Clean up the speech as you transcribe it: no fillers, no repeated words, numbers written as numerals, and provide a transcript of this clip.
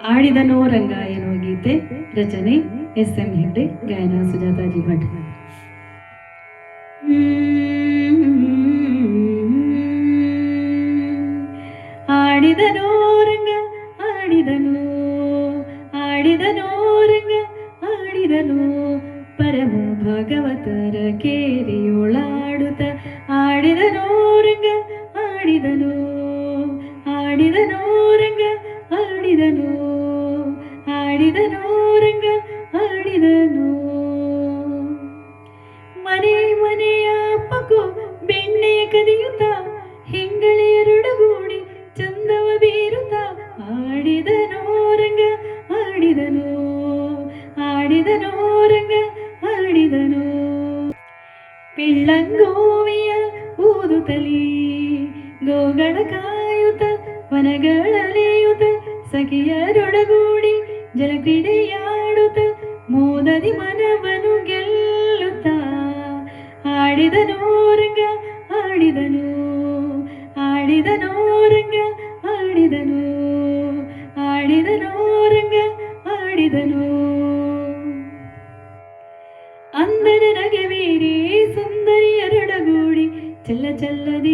ಆಡಿದನೋ ರಂಗ ಎನ್ನುವ ಗೀತೆ ರಚನೆ ಎಸ್.ಎಂ. ಹೆಗ್ಡೆ, ಗಾಯನ ಸುಜಾತಾಜಿ ಭಟ್. ಆಡಿದನೋ ರಂಗ ಆಡಿದನು, ಆಡಿದನೋ ರಂಗ ಆಡಿದನು, ಪರಮ ಭಾಗವತರ ಕೇರಿಯೊಳಾಡುತ್ತ ಆಡಿದನೋ ರಂಗ ಆಡಿದನು, ಆಡಿದನೋ ರಂಗ ಆಡಿದನು, ಆಡಿದನೋ ರಂಗ ಆಡಿದನು. ಮನೆ ಮನೆಯ ಪಗು ಬೆಣ್ಣೆಯ ಕದಿಯುತ್ತ ಹಿಂಗಳೆಯರೊಡಗೂಡಿ ಚಂದವ ಬೀರುತ್ತ ಆಡಿದನೋ ರಂಗ ಆಡಿದನು, ಆಡಿದನೋ ರಂಗ ಆಡಿದನು. ಪಿಳ್ಳಂಗೋವಿಯ ಊದುತ್ತಲೀ ಗೋಗಳ ಕಾಯುತ್ತ ವನಗಳಲೆಯುತ್ತ ಸಖಿಯರೊಡಗೂಡಿ ಜಲಕ್ರೀಡೆಯಾಡುತ್ತ ಮೋದದಿ ಮನವನು ಗೆಲ್ಲುತ್ತ ಆಡಿದನೋ ರಂಗ ಆಡಿದನು, ಆಡಿದನೋ ರಂಗ ಆಡಿದನು, ಆಡಿದನೋ ರಂಗ ಆಡಿದನು. ಅಂದನ ನಗೆ ಬೀರಿ ಸುಂದರಿಯರೊಡಗೂಡಿ ಚೆಲ್ಲ ಚೆಲ್ಲದಿ